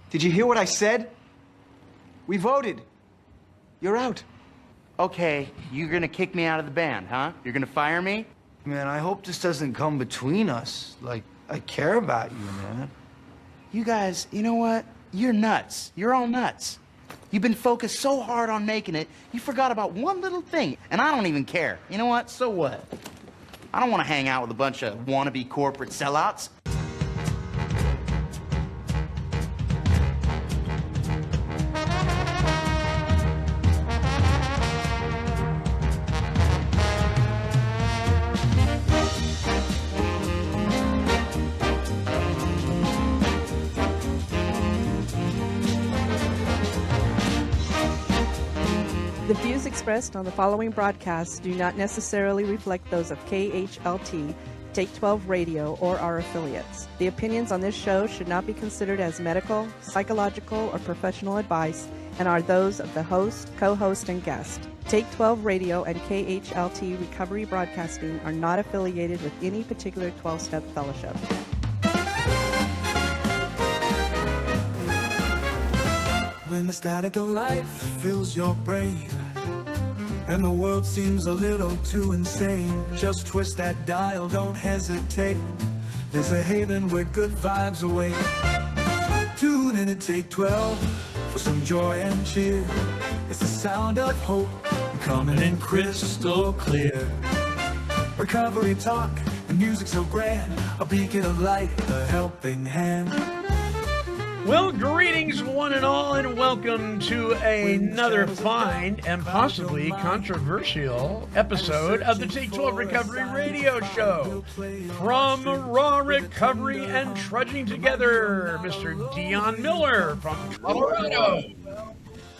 Did you hear what I said? We voted. You're out. Okay, you're gonna kick me out of the band, huh? You're gonna fire me? Man, I hope this doesn't come between us. Like, I care about you, man. You guys, you know what? You're nuts. You're all nuts. You've been focused so hard on making it, you forgot about one little thing, and I don't even care. You know what? So what? I don't want to hang out with a bunch of wannabe corporate sellouts. The views expressed on the following broadcasts do not necessarily reflect those of KHLT, Take 12 Radio, or our affiliates. The opinions on this show should not be considered as medical, psychological, or professional advice and are those of the host, co-host, and guest. Take 12 Radio and KHLT Recovery Broadcasting are not affiliated with any particular 12-step fellowship. When the static of life fills your brain and the world seems a little too insane, just twist that dial, don't hesitate. There's a haven where good vibes await. Tune in and Take 12 for some joy and cheer. It's the sound of hope coming in crystal clear. Recovery talk and music so grand, a beacon of light, a helping hand. Well, greetings one and all, and welcome to another fine and possibly controversial episode of the Take 12 Recovery Radio Show. From Raw Recovery and Trudging Together, Mr. Dion Miller from Colorado.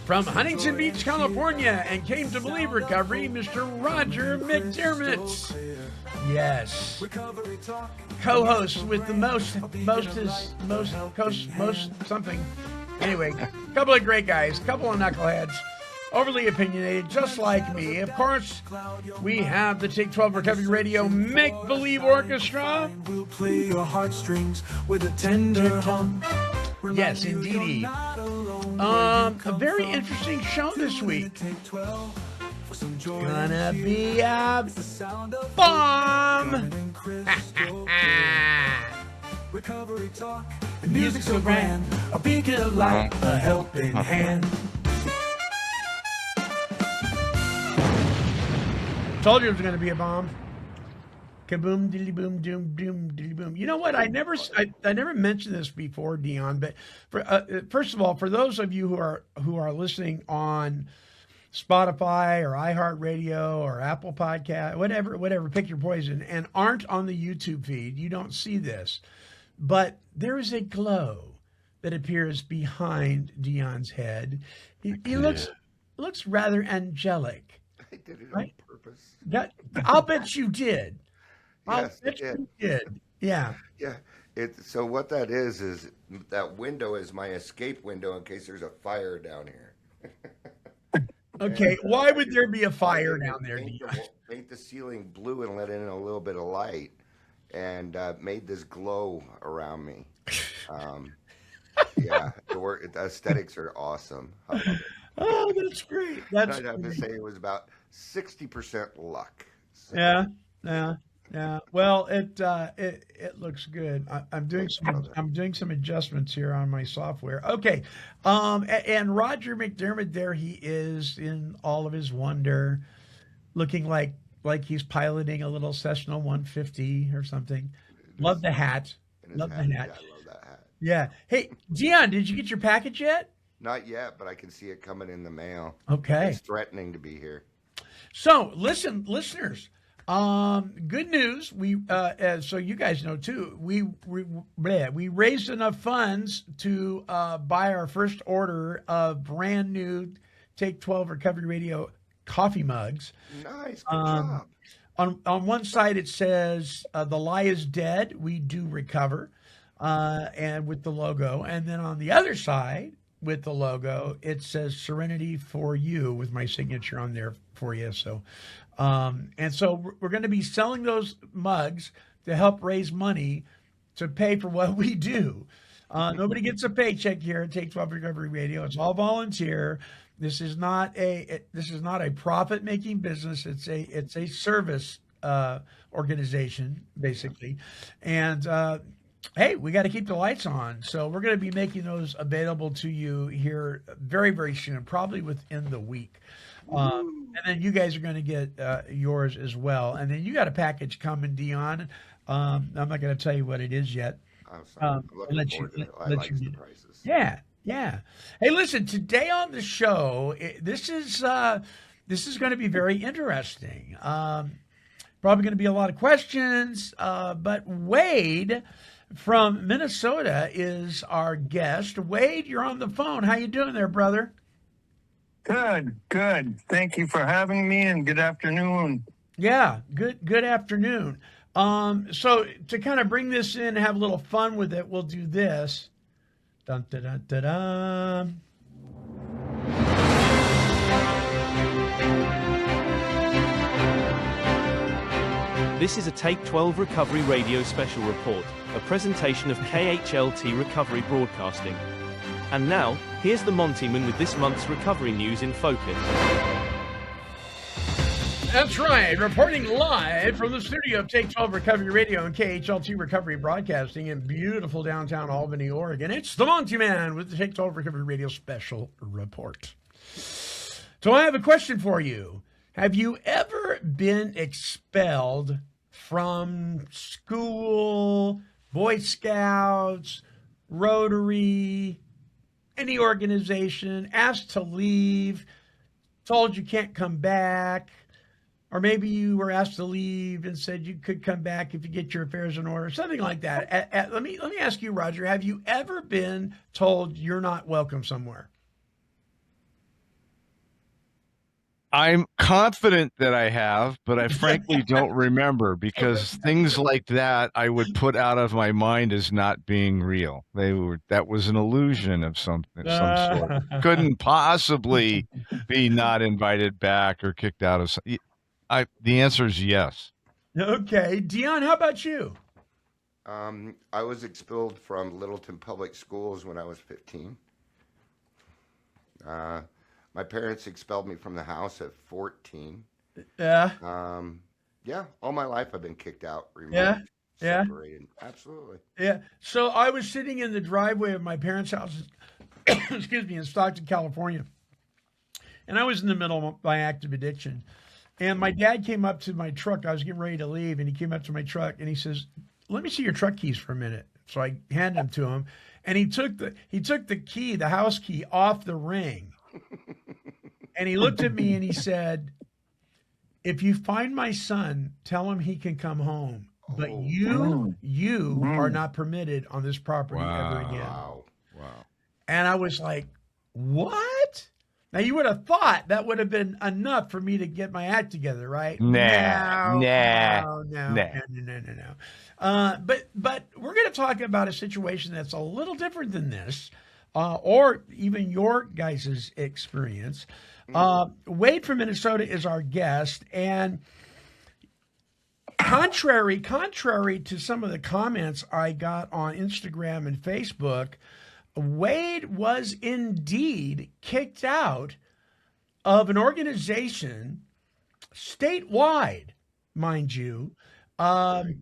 From Huntington Beach, California, and Came to Believe Recovery, Mr. Roger McDermott. Yes. Co-host with the most something. Anyway, a couple of great guys, couple of knuckleheads, overly opinionated, just like me. Of course, we have the Take 12 Recovery Radio Make Believe Orchestra. We'll play your heartstrings with a tender hum. Yes, indeedy. A very interesting show this week. Gonna be a bomb. Recovery talk, the music so grand, a beacon of light, a helping hand. Told you it was gonna be a bomb. Kaboom, diddly boom, doom, doom, diddly boom. You know what? I never mentioned this before, Dion. But first of all, for those of you who are listening on Spotify or iHeartRadio or Apple Podcast, whatever, pick your poison, and aren't on the YouTube feed, you don't see this. But there is a glow that appears behind Dion's head. He looks rather angelic. I did it right? on purpose. I'll bet you did. Yes, I'll bet you did. Yeah. Yeah. So what that is that window is my escape window in case there's a fire down here. Okay, why would there be a fire down there, Dion? Paint the ceiling blue and let in a little bit of light, and made this glow around me. Yeah, the aesthetics are awesome. Oh, that's great. I'd have to say it was about 60% luck. So. Yeah. Well, it looks good. I'm doing some adjustments here on my software. Okay. And Roger McDermott, there he is in all of his wonder, looking like he's piloting a little Cessna 150 or something. Love the hat. Love the hat. Yeah, I love that hat. Yeah. Hey, Dion, did you get your package yet? Not yet, but I can see it coming in the mail. Okay. It's threatening to be here. So, listen, listeners. Good news. We, so you guys know too, we raised enough funds to, buy our first order of brand new Take 12 Recovery Radio coffee mugs. Nice. Good job. On one side, it says, the lie is dead. We do recover, and with the logo. And then on the other side with the logo, it says Serenity for You with my signature on there for you. So, and so we're going to be selling those mugs to help raise money to pay for what we do. Nobody gets a paycheck here at Take 12 Recovery Radio. It's all volunteer. This is not a profit making business. It's a service organization basically, and hey, we got to keep the lights on. So we're going to be making those available to you here very, very soon, probably within the week. And then you guys are going to get yours as well. And then you got a package coming, Dion. I'm not going to tell you what it is yet. I'm sorry. I'm looking forward to it. I like surprises. Yeah, yeah. Hey, listen, today on the show, this is going to be very interesting. Probably going to be a lot of questions, but Wade from Minnesota is our guest. Wade, you're on the phone. How you doing there, brother? Good. Thank you for having me, and good afternoon. Yeah, good afternoon. So to kind of bring this in and have a little fun with it, we'll do this. Dun, dun, dun, dun, dun. This is a Take 12 Recovery Radio special report, a presentation of KHLT Recovery Broadcasting. And now, here's the Monty Man with this month's recovery news in focus. That's right, reporting live from the studio of Take 12 Recovery Radio and KHLT Recovery Broadcasting in beautiful downtown Albany, Oregon. It's the Monty Man with the Take 12 Recovery Radio special report. So I have a question for you. Have you ever been expelled from school, Boy Scouts, Rotary, any organization, asked to leave, told you can't come back, or maybe you were asked to leave and said you could come back if you get your affairs in order, something like that? Let me ask you, Roger, have you ever been told you're not welcome somewhere? I'm confident that I have, but I frankly don't remember, because things like that I would put out of my mind as not being real. That was an illusion of some sort. Couldn't possibly be not invited back or kicked out of. The answer is yes. Okay, Dion, how about you? I was expelled from Littleton Public Schools when I was 15. My parents expelled me from the house at 14. Yeah. Yeah, all my life I've been kicked out, removed, Yeah. separated. Absolutely. Yeah. So I was sitting in the driveway of my parents' house, excuse me, in Stockton, California. And I was in the middle of my active addiction. And my dad came up to my truck. I was getting ready to leave, and he came up to my truck and he says, "Let me see your truck keys for a minute." So I handed them to him, and he took the key, the house key, off the ring. And he looked at me and he said, "If you find my son, tell him he can come home. But you are not permitted on this property ever again." Wow. And I was like, "What?" Now, you would have thought that would have been enough for me to get my act together, right? No. But we're going to talk about a situation that's a little different than this, or even your guys' experience. Wade from Minnesota is our guest, and contrary to some of the comments I got on Instagram and Facebook, Wade was indeed kicked out of an organization statewide, mind you, from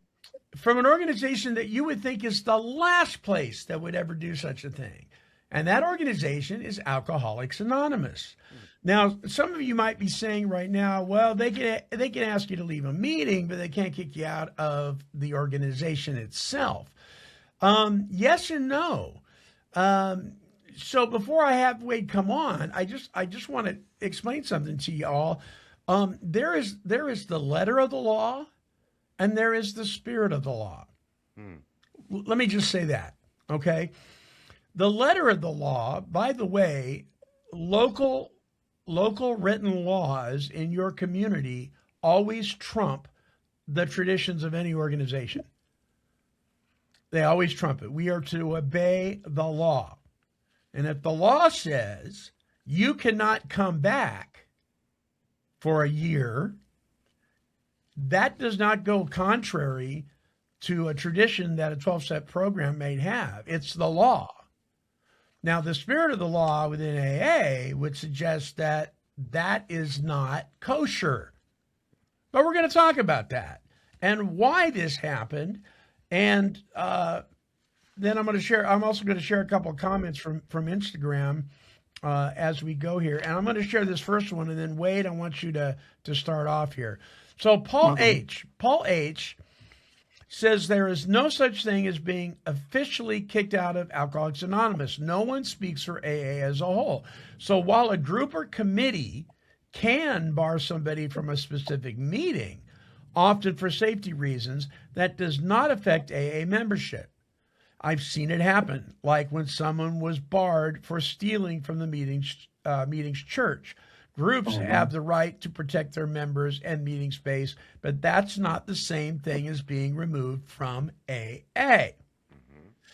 an organization that you would think is the last place that would ever do such a thing. And that organization is Alcoholics Anonymous. Now, some of you might be saying right now, well, they can ask you to leave a meeting, but they can't kick you out of the organization itself. Yes and no. So before I have Wade come on, I just want to explain something to you all. There is the letter of the law, and there is the spirit of the law. Let me just say that, okay? The letter of the law, by the way, local written laws in your community always trump the traditions of any organization. They always trump it. We are to obey the law. And if the law says you cannot come back for a year, that does not go contrary to a tradition that a 12-step program may have. It's the law. Now, the spirit of the law within AA would suggest that that is not kosher. But we're going to talk about that and why this happened. And then I'm also going to share a couple of comments from Instagram as we go here. And I'm going to share this first one. And then, Wade, I want you to start off here. So Paul H. says there is no such thing as being officially kicked out of Alcoholics Anonymous. No one speaks for AA as a whole. So while a group or committee can bar somebody from a specific meeting, often for safety reasons, that does not affect AA membership. I've seen it happen, like when someone was barred for stealing from the meeting's church. Groups have the right to protect their members and meeting space, but that's not the same thing as being removed from AA.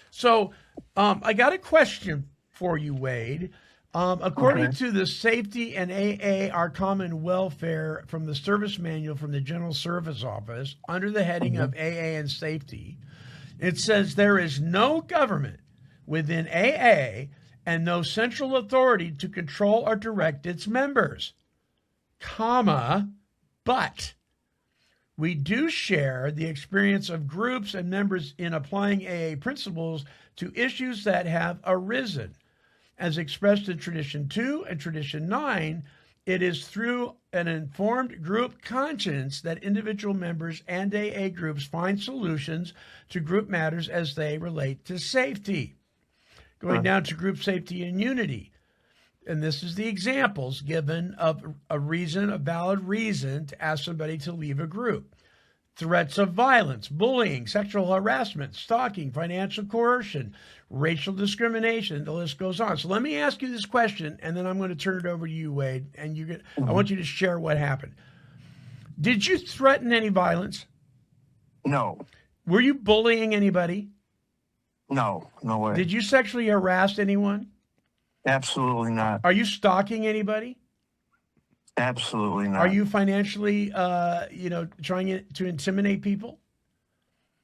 So I got a question for you, Wade. According to the Safety and AA, Our Common Welfare from the Service Manual from the General Service Office, under the heading of AA and Safety, it says there is no government within AA and no central authority to control or direct its members, but we do share the experience of groups and members in applying AA principles to issues that have arisen. As expressed in Tradition 2 and Tradition 9, it is through an informed group conscience that individual members and AA groups find solutions to group matters as they relate to safety. Going down to group safety and unity. And this is the examples given of a valid reason to ask somebody to leave a group. Threats of violence, bullying, sexual harassment, stalking, financial coercion, racial discrimination, the list goes on. So let me ask you this question, and then I'm going to turn it over to you, Wade, and I want you to share what happened. Did you threaten any violence? No. Were you bullying anybody? No, no way. Did you sexually harass anyone? Absolutely not. Are you stalking anybody? Absolutely not. Are you financially, trying to intimidate people?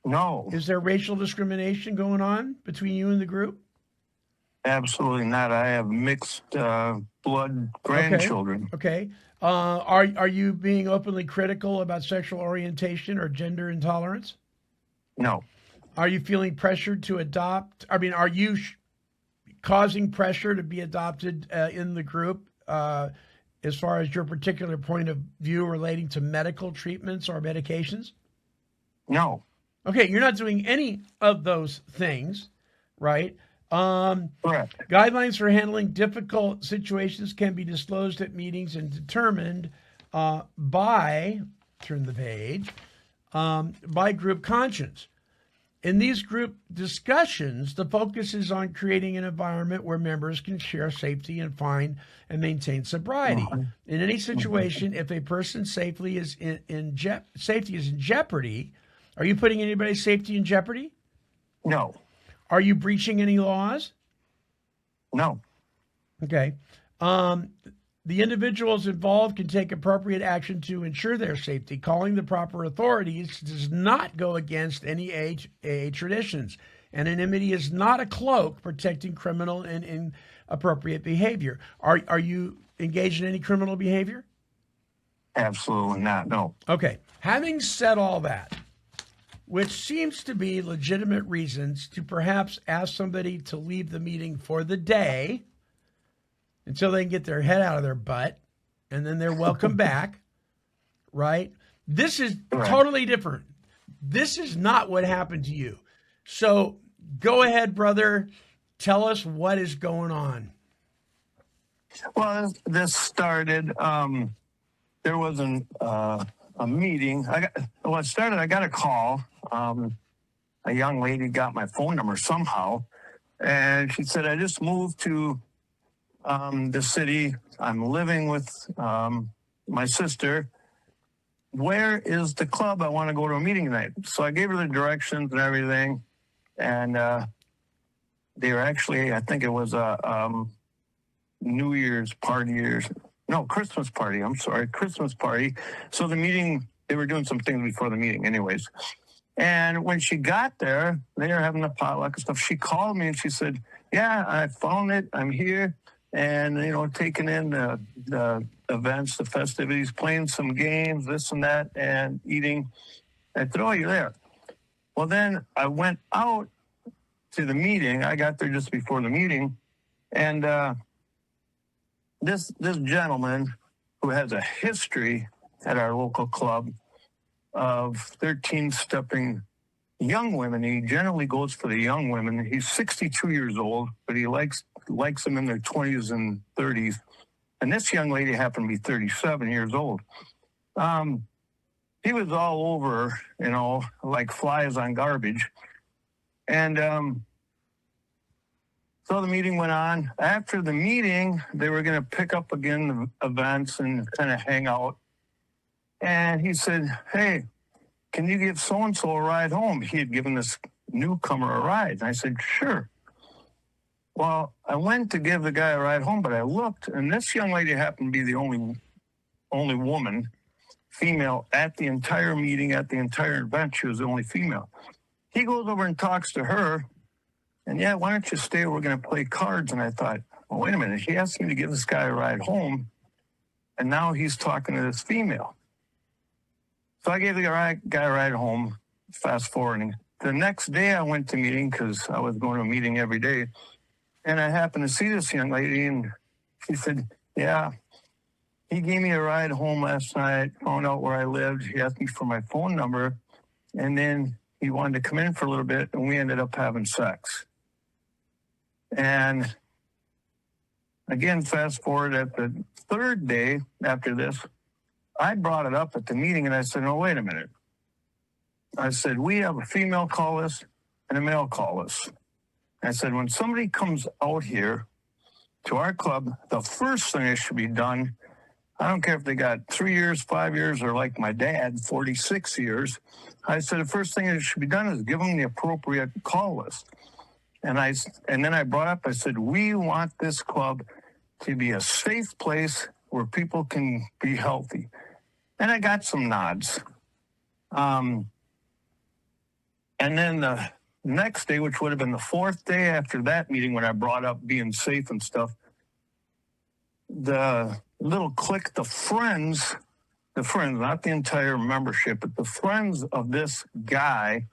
No. Is there racial discrimination going on between you and the group? Absolutely not. I have mixed blood grandchildren. Okay. Are you being openly critical about sexual orientation or gender intolerance? No. Are you feeling pressured to adopt? I mean, are you causing pressure to be adopted in the group as far as your particular point of view relating to medical treatments or medications? No. Okay, you're not doing any of those things, right? Correct. Guidelines for handling difficult situations can be disclosed at meetings and determined by group conscience. In these group discussions, the focus is on creating an environment where members can share safety and find and maintain sobriety. In any situation, if a person's safety is in jeopardy, are you putting anybody's safety in jeopardy? No. Are you breaching any laws? No. Okay. The individuals involved can take appropriate action to ensure their safety. Calling the proper authorities does not go against any AA traditions. Anonymity is not a cloak protecting criminal and inappropriate behavior. Are you engaged in any criminal behavior? Absolutely not, no. Okay. Having said all that, which seems to be legitimate reasons to perhaps ask somebody to leave the meeting for the day until they can get their head out of their butt, and then they're welcome back, right? This is totally different. This is not what happened to you. So go ahead, brother. Tell us what is going on. Well, this started, there was a meeting. I got a call. A young lady got my phone number somehow, and she said, I just moved to the city. I'm living with my sister. Where is the club? I want to go to a meeting tonight. So I gave her the directions and everything. And they were actually, I think it was a New Year's party Christmas party. I'm sorry, Christmas party. So the meeting, they were doing some things before the meeting anyways. And when she got there, they were having a potluck and stuff. She called me and she said, yeah, I found it. I'm here. And, you know, taking in the events, the festivities, playing some games, this and that, and eating. I said, oh, you're there. Well, then I went out to the meeting. I got there just before the meeting. And this gentleman who has a history at our local club of 13-stepping young women. He generally goes for the young women. He's 62 years old, but he likes them in their 20s and 30s. And this young lady happened to be 37 years old. He was all over, you know, like flies on garbage. And so the meeting went on. After the meeting, they were going to pick up again the events and kind of hang out. And he said, hey, can you give so-and-so a ride home? He had given this newcomer a ride. And I said, sure. Well, I went to give the guy a ride home, but I looked, and this young lady happened to be the only woman, female, at the entire meeting, at the entire event. She was the only female. He goes over and talks to her, and yeah, why don't you stay? We're going to play cards. And I thought, well, wait a minute. He asked me to give this guy a ride home, and now he's talking to this female. So I gave the guy a ride home, fast forwarding. The next day I went to meeting because I was going to a meeting every day. And I happened to see this young lady, and she said, yeah, he gave me a ride home last night, found out where I lived. He asked me for my phone number, and then he wanted to come in for a little bit, and we ended up having sex. And again, fast forward at the third day after this, I brought it up at the meeting, and I said, no, wait a minute. I said, we have a female call list and a male call list. I said, when somebody comes out here to our club, the first thing that should be done, I don't care if they got 3 years, 5 years, or like my dad, 46 years. I said, the first thing that should be done is give them the appropriate call list. And then I brought up, I said, we want this club to be a safe place where people can be healthy. And I got some nods. And then the next day, which would have been the fourth day after that meeting when I brought up being safe and stuff, the little clique, the friends, not the entire membership, but the friends of this guy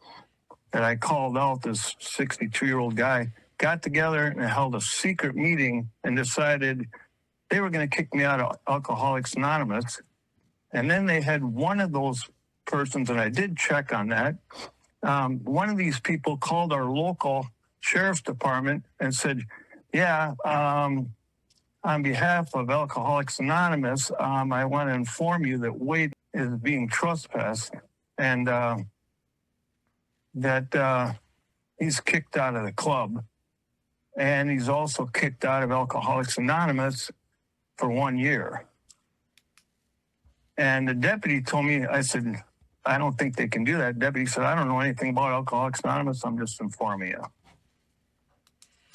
that I called out, this 62-year-old guy, got together and held a secret meeting and decided they were going to kick me out of Alcoholics Anonymous. And then they had one of those persons, and I did check on that. One of these people called our local sheriff's department and said, yeah, on behalf of Alcoholics Anonymous, I want to inform you that Wade is being trespassed and that he's kicked out of the club. And he's also kicked out of Alcoholics Anonymous for 1 year. And the deputy told me, I said, I don't think they can do that. Deputy said, I don't know anything about Alcoholics Anonymous. I'm just informing you.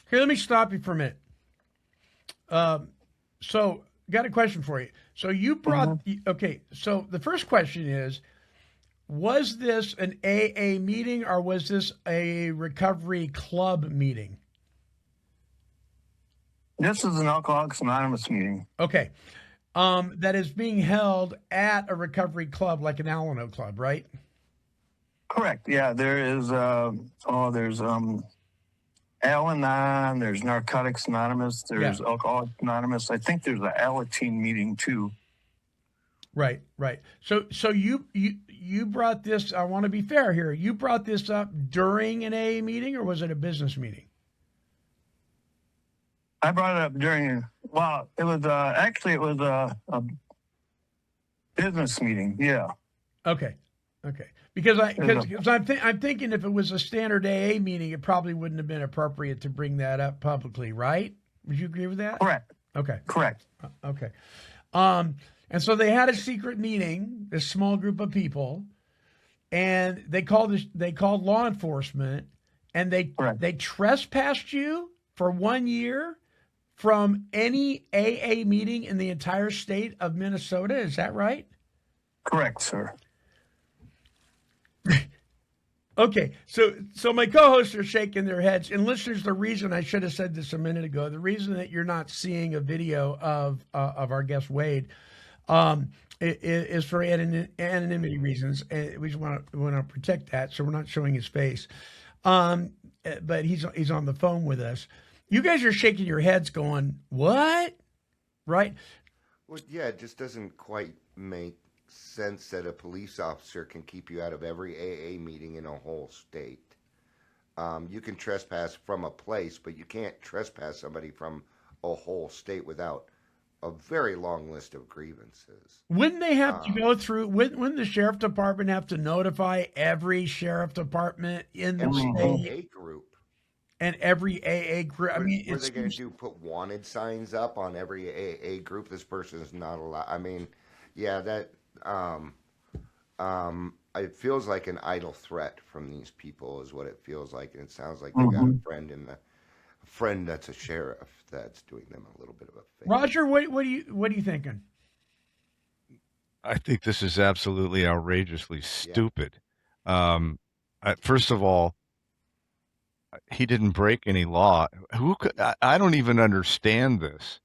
Here, let me stop you for a minute. So, got a question for you. So you brought, okay, so the first question is, was this an AA meeting or was this a recovery club meeting? This is an Alcoholics Anonymous meeting. Okay. That is being held at a recovery club like an Al-Anon club, right? Correct. Yeah, there is, there's Al-Anon, there's Narcotics Anonymous, there's Alcoholics Anonymous. I think there's an Alateen meeting too. Right. So you brought this, I want to be fair here, you brought this up during an AA meeting or was it a business meeting? I brought it up during, well, it was actually it was a business meeting. Yeah. Okay. Because I'm thinking if it was a standard AA meeting, it probably wouldn't have been appropriate to bring that up publicly, right? Would you agree with that? Correct. Okay. Correct. Okay. And so they had a secret meeting, this small group of people, and they called law enforcement, and they trespassed you for 1 year from any AA meeting in the entire state of Minnesota. Is that right? Correct, sir. Okay, so my co-hosts are shaking their heads, and listeners, the reason I should have said this a minute ago, the reason that you're not seeing a video of our guest Wade, is for anonymity reasons. We just want to protect that, so we're not showing his face. But he's on the phone with us. You guys are shaking your heads, going, "What?" Right? Well, yeah, it just doesn't quite make sense that a police officer can keep you out of every AA meeting in a whole state. You can trespass from a place, but you can't trespass somebody from a whole state without a very long list of grievances. Wouldn't they have to go through? Wouldn't the sheriff department have to notify every sheriff department in the Every state AA group. and every AA group? I mean, What are they going to do? Put wanted signs up on every AA group? This person is not allowed. I mean, yeah, that it feels like an idle threat from these people is what it feels like, and it sounds like they got a friend that's a sheriff that's doing them a little bit of a favor. Roger, what are you thinking? I think this is absolutely outrageously stupid. First of all, he didn't break any law. Who could? I don't even understand this.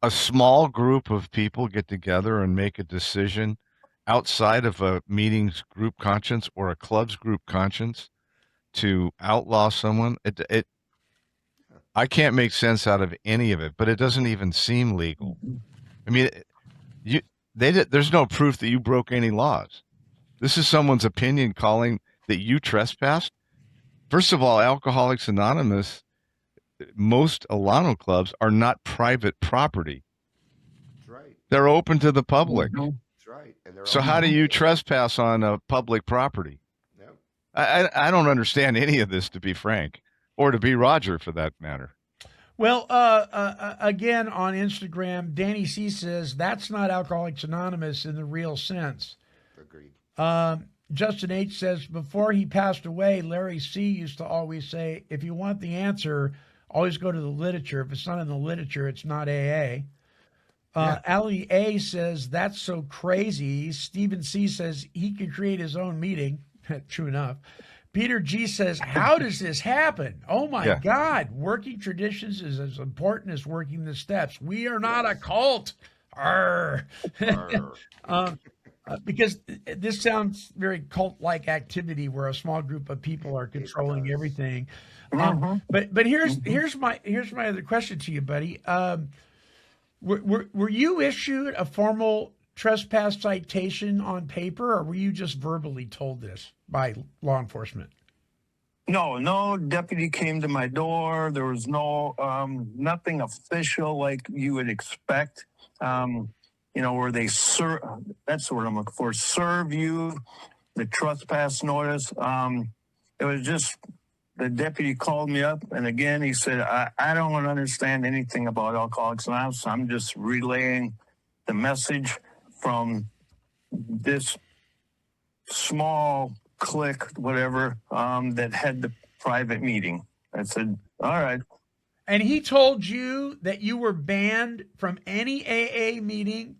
A small group of people get together and make a decision outside of a meeting's group conscience or a club's group conscience to outlaw someone. I can't make sense out of any of it, but it doesn't even seem legal. I mean, there's no proof that you broke any laws. This is someone's opinion calling that you trespassed. First of all, Alcoholics Anonymous, most Alano clubs are not private property. That's right. They're open to the public. That's right. And So how do you trespass on a public property? Yep. I don't understand any of this, to be frank, or to be Roger for that matter. Well, again, on Instagram, Danny C says that's not Alcoholics Anonymous in the real sense. Agreed. Justin H says, before he passed away, Larry C used to always say, if you want the answer, always go to the literature. If it's not in the literature, it's not AA. Ali A says, that's so crazy. Stephen C says he could create his own meeting. True enough. Peter G says, how does this happen? Oh, my God. Working traditions is as important as working the steps. We are not a cult. Arr. Because this sounds very cult-like activity where a small group of people are controlling everything. But here's my other question to you, buddy. Were you issued a formal trespass citation on paper, or were you just verbally told this by law enforcement? No deputy came to my door. There was no nothing official like you would expect. Where they serve, that's what I'm looking for, serve you the trespass notice. It was just, the deputy called me up, and again, he said, I don't understand anything about Alcoholics Anonymous. I'm just relaying the message from this small clique, whatever, that had the private meeting. I said, all right. And he told you that you were banned from any AA meeting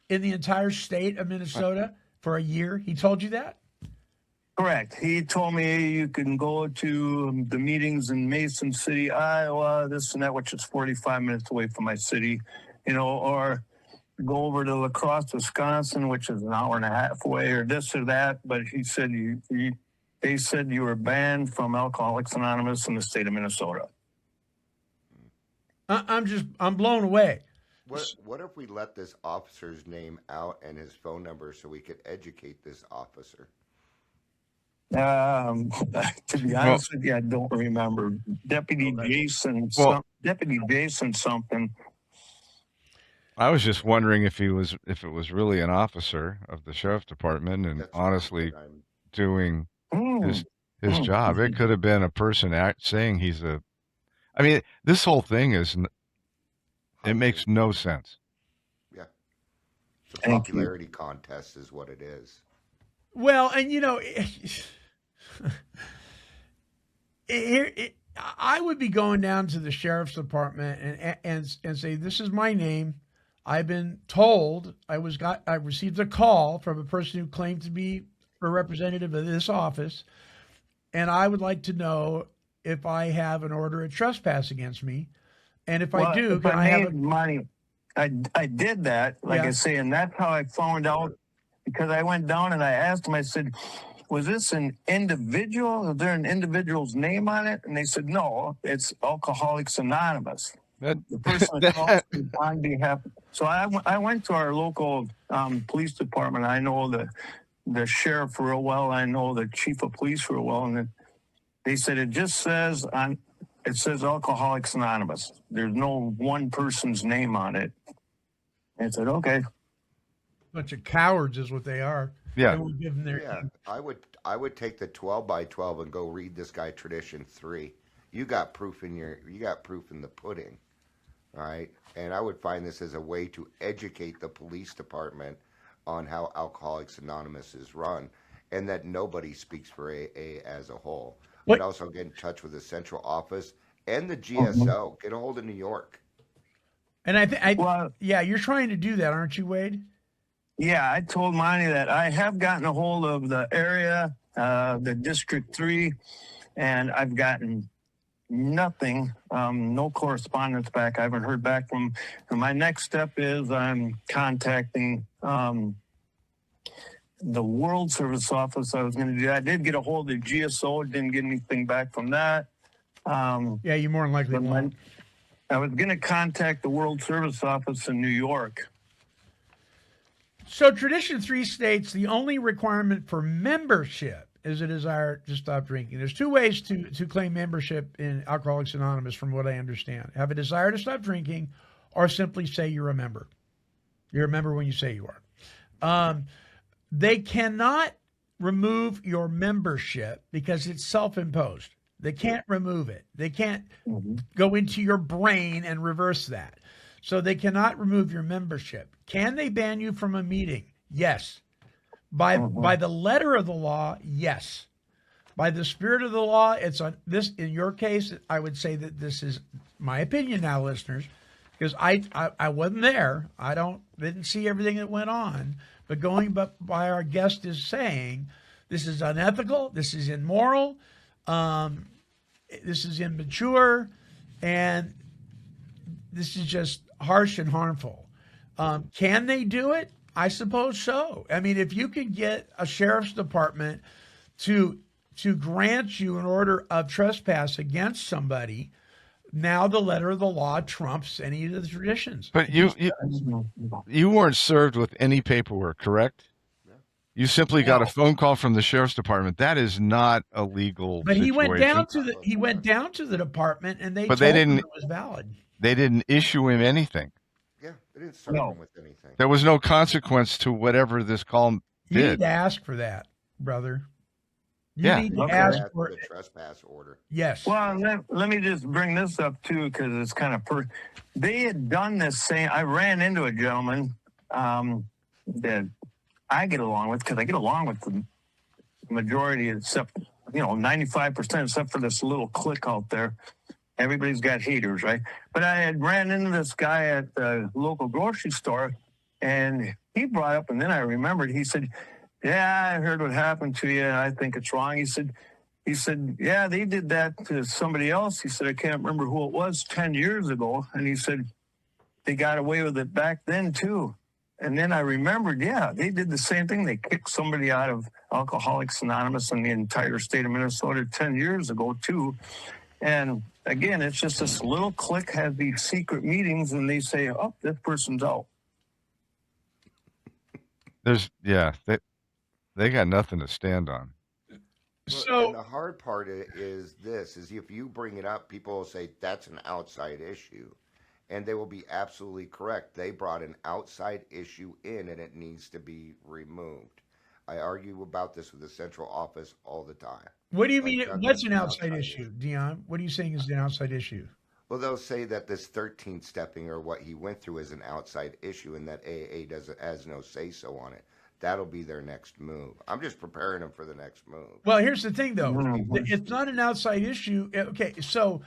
in the entire state of Minnesota for a year? He told you that? Correct. He told me you can go to the meetings in Mason City, Iowa, this and that, which is 45 minutes away from my city, or go over to La Crosse, Wisconsin, which is an hour and a half away, or this or that. But he said they said you were banned from Alcoholics Anonymous in the state of Minnesota. I'm blown away. What if we let this officer's name out and his phone number so we could educate this officer? To be honest with you, I don't remember. Deputy Jason something. I was just wondering if it was really an officer of the sheriff's department and honestly doing his job. It could have been a person saying he's a. I mean, this whole thing it makes no sense. Yeah, it's a popularity contest, is what it is. Well, and I would be going down to the sheriff's department and say, this is my name. I've been told I received a call from a person who claimed to be for a representative of this office, and I would like to know if I have an order of trespass against me. And if I do, if can I have need money? I did that, like Yeah. I say, and that's how I found out, because I went down and I asked them, I said, was this an individual? Is there an individual's name on it? And they said, no, it's Alcoholics Anonymous. The person that calls me on behalf. So I went to our local police department. I know the sheriff real well. I know the chief of police real well. And they said it just says it says Alcoholics Anonymous. There's no one person's name on it. And I said, okay. bunch of cowards is what they are. Yeah. They won't give them their Yeah, I would take the 12 by 12 and go read this guy Tradition 3. You got proof in the pudding. All right? And I would find this as a way to educate the police department on how Alcoholics Anonymous is run, and that nobody speaks for AA as a whole. What? But also get in touch with the central office and the GSO. Get a hold of New York. And I think, Well, yeah, you're trying to do that, aren't you, Wade? yeah, I told Monty that I have gotten a hold of the area, the District 3, and I've gotten nothing, no correspondence back. I haven't heard back from. And my next step is I'm contacting the World Service Office. I was going to do that. I did get a hold of the GSO, didn't get anything back from that. Yeah, you more than likely won't. I was going to contact the World Service Office in New York. So Tradition 3 states the only requirement for membership is a desire to stop drinking. There's two ways to claim membership in Alcoholics Anonymous, from what I understand. Have a desire to stop drinking, or simply say you're a member. You're a member when you say you are. They cannot remove your membership because it's self-imposed. They can't remove it. They can't go into your brain and reverse that. So they cannot remove your membership. Can they ban you from a meeting? Yes. By the letter of the law, yes. By the spirit of the law, it's on this. In your case, I would say that this is my opinion now, listeners, because I wasn't there. Didn't see everything that went on. But going by our guest is saying, this is unethical. This is immoral. This is immature, and this is just harsh and harmful. Can they do it? I suppose so. I mean, if you can get a sheriff's department to grant you an order of trespass against somebody, now the letter of the law trumps any of the traditions. But you weren't served with any paperwork, correct? You simply got a phone call from the sheriff's department. That is not a legal But situation. he went down to the department, and they told they him didn't. it was valid. They didn't issue him anything. Yeah, they didn't serve him with anything. There was no consequence to whatever this call You did. need to ask for that, brother. You Yeah. need to Okay. ask That's for the trespass order. Yes. Well, let me just bring this up too, because it's kind of they had done this same. I ran into a gentleman that I get along with, because I get along with the majority, except 95%, except for this little clique out there. Everybody's got haters, right? But I had ran into this guy at the local grocery store, and he brought up, and then I remembered. He said, "Yeah, I heard what happened to you. I think it's wrong." He said, "Yeah, they did that to somebody else." He said, "I can't remember who it was, 10 years ago." And he said, "They got away with it back then too." And then I remembered, yeah, they did the same thing. They kicked somebody out of Alcoholics Anonymous in the entire state of Minnesota 10 years ago too. And again, it's just this little clique has these secret meetings, and they say, "Oh, this person's out." They got nothing to stand on. Well, and the hard part is this: is if you bring it up, people will say that's an outside issue, and they will be absolutely correct. They brought an outside issue in, and it needs to be removed. I argue about this with the central office all the time. What do you mean? What's an outside issue, Dion? What are you saying is an outside issue? Well, they'll say that this 13th stepping or what he went through is an outside issue, and that AA has no say-so on it. That'll be their next move. I'm just preparing them for the next move. Well, here's the thing, though. It's not an outside issue. Okay, so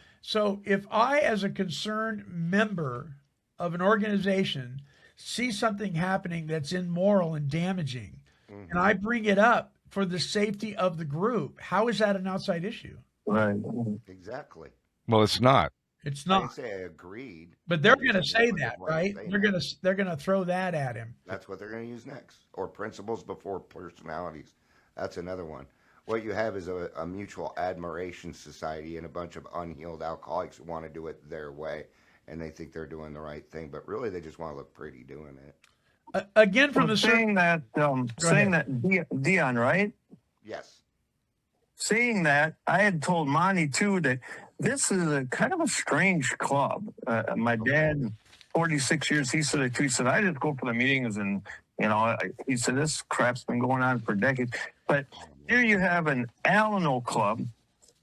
if I, as a concerned member of an organization, see something happening that's immoral and damaging, and I bring it up for the safety of the group. How is that an outside issue? Right. Exactly. Well, it's not. It's I not. didn't say I agreed. But they're I just going to said say it was a that, right right? thing. They're going to throw that at him. That's what they're going to use next. Or principles before personalities. That's another one. What you have is a mutual admiration society and a bunch of unhealed alcoholics who want to do it their way, and they think they're doing the right thing, but really they just want to look pretty doing it. Again, from the saying that, Dion, right? Yes. Saying that, I had told Monty too that this is a kind of a strange club. My dad, 46 years, he said it too. He said, I just go for the meetings and, he said, this crap's been going on for decades. But here you have an Alano club,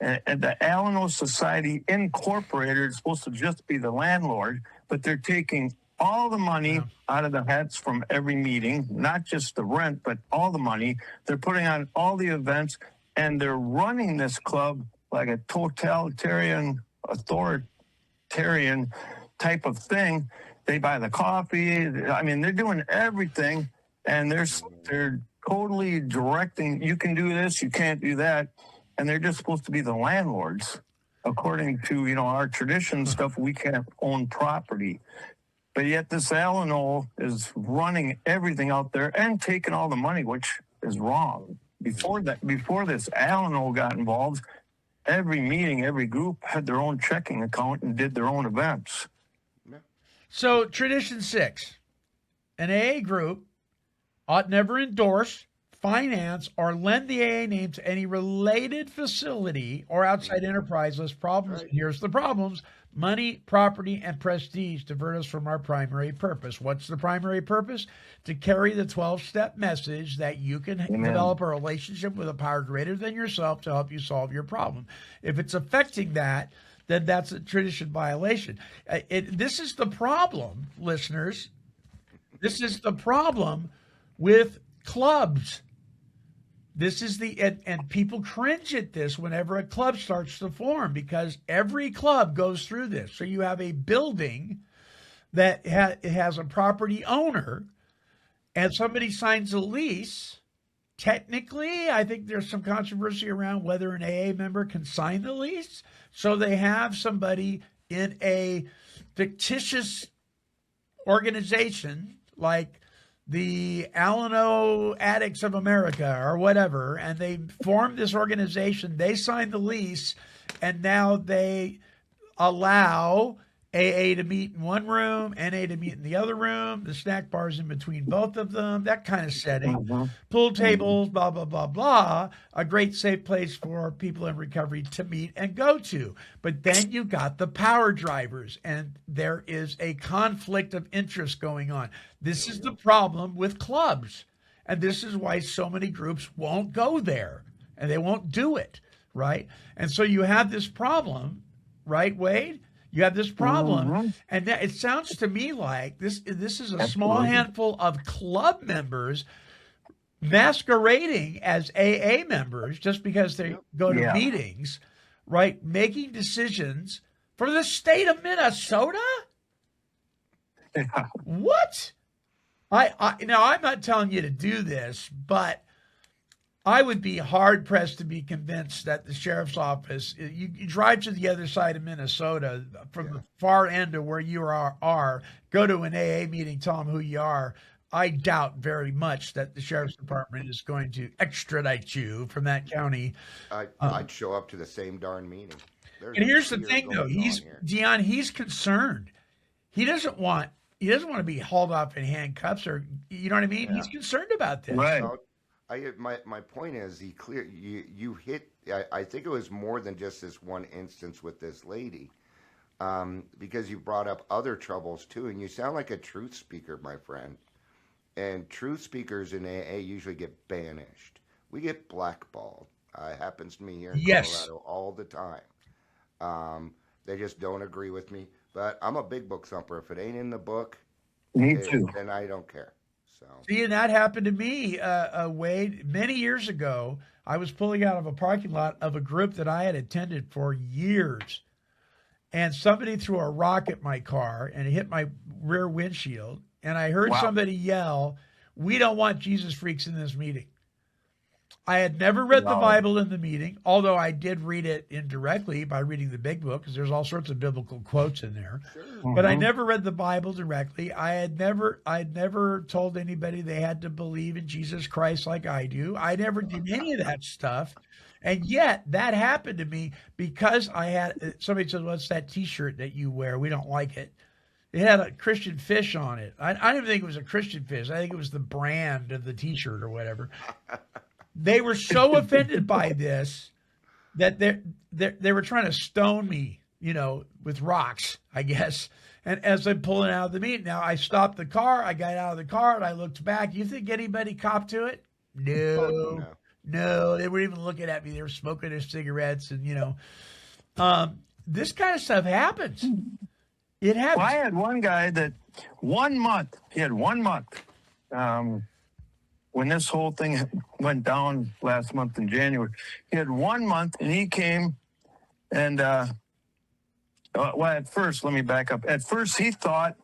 and the Alano Society Incorporated is supposed to just be the landlord, but they're taking all the money out of the hats from every meeting, not just the rent, but all the money. They're putting on all the events, and they're running this club like a totalitarian, authoritarian type of thing. They buy the coffee. I mean, they're doing everything, and they're totally directing. You can do this, you can't do that, and they're just supposed to be the landlords. According to our tradition stuff, we can't own property. But yet this Alano is running everything out there and taking all the money, which is wrong. Before this Alano got involved, every meeting, every group had their own checking account and did their own events. So, tradition 6, an AA group ought never endorse, finance, or lend the AA name to any related facility or outside enterprise lest problems. Right. Here's the problems: money, property, and prestige divert us from our primary purpose. What's the primary purpose? To carry the 12-step message that you can develop a relationship with a power greater than yourself to help you solve your problem. If it's affecting that, then that's a tradition violation. This is the problem, listeners. This is the problem with clubs. This is and people cringe at this whenever a club starts to form, because every club goes through this. So you have a building that has a property owner, and somebody signs a lease. Technically, I think there's some controversy around whether an AA member can sign the lease. So they have somebody in a fictitious organization like the Alano Addicts of America or whatever, and they form this organization. They sign the lease, and now they allow AA to meet in one room, NA to meet in the other room, the snack bars in between both of them, that kind of setting. Pool tables, blah, blah, blah, blah. A great safe place for people in recovery to meet and go to. But then you got the power drivers, and there is a conflict of interest going on. This is the problem with clubs. And this is why so many groups won't go there, and they won't do it, right? And so you have this problem, right, Wade? You have this problem, and it sounds to me like this is a small handful of club members masquerading as AA members just because they go to meetings, right? Making decisions for the state of Minnesota? What? Now, I'm not telling you to do this, but I would be hard-pressed to be convinced that the sheriff's office, you drive to the other side of Minnesota, from the far end of where you are, go to an AA meeting, tell them who you are. I doubt very much that the sheriff's department is going to extradite you from that county. I'd show up to the same darn meeting. And here's the thing, though. Dion, he's concerned. He doesn't want to be hauled off in handcuffs, or, you know what I mean? Yeah. He's concerned about this. Right. My point is, you hit. I think it was more than just this one instance with this lady, because you brought up other troubles too, and you sound like a truth speaker, my friend. And truth speakers in AA usually get banished. We get blackballed. It happens to me here in Colorado all the time. They just don't agree with me. But I'm a big book thumper. If it ain't in the book, me too. Then I don't care. So. See, and that happened to me, Wade, many years ago. I was pulling out of a parking lot of a group that I had attended for years, and somebody threw a rock at my car, and it hit my rear windshield, and I heard somebody yell, "We don't want Jesus freaks in this meeting." I had never read the Wow. Bible in the meeting, although I did read it indirectly by reading the big book, because there's all sorts of biblical quotes in there. But I never read the Bible directly. I'd never told anybody they had to believe in Jesus Christ like I do. I never did any of that stuff. And yet that happened to me because I had somebody said, "What's that T-shirt that you wear? We don't like it." It had a Christian fish on it. I didn't even think it was a Christian fish. I think it was the brand of the T-shirt or whatever. They were so offended by this that they were trying to stone me, with rocks, I guess. And as I'm pulling out of the meeting, now I stopped the car. I got out of the car and I looked back. You think anybody copped to it? No. No, they weren't even looking at me. They were smoking their cigarettes, and this kind of stuff happens. It happens. Well, I had one guy that 1 month. He had 1 month when this whole thing went down last month in January. He had 1 month, and he came and well, at first, let me back up. At first, he thought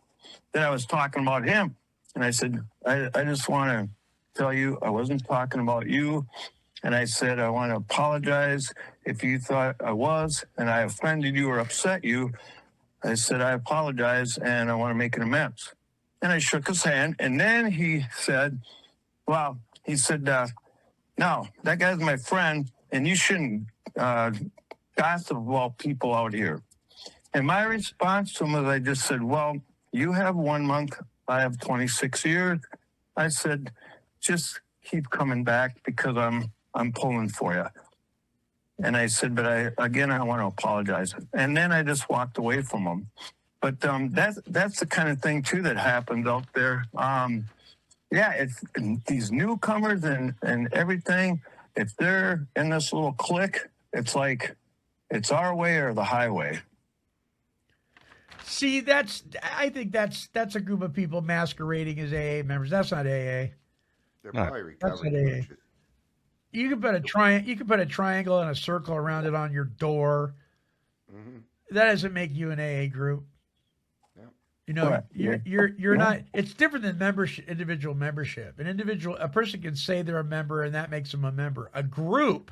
that I was talking about him, and I said, I just want to tell you I wasn't talking about you. And I said, I want to apologize if you thought I was and I offended you or upset you. I said, I apologize and I want to make an amends. And I shook his hand. And then he said, no, that guy's my friend and you shouldn't gossip about people out here. And my response to him was, I just said, well, you have 1 month. I have 26 years. I said, just keep coming back because I'm pulling for you. And I said, but I want to apologize. And then I just walked away from him. But that's the kind of thing too that happens out there. It's these newcomers and everything. If they're in this little clique, it's like it's our way or the highway. See, I think that's a group of people masquerading as AA members. That's not AA. They're probably That's not recovery AA. coaches. You can put a triangle and a circle around it on your door. Mm-hmm. That doesn't make you an AA group. Yeah. Right. You're not. It's different than individual membership. A person can say they're a member, and that makes them a member. A group,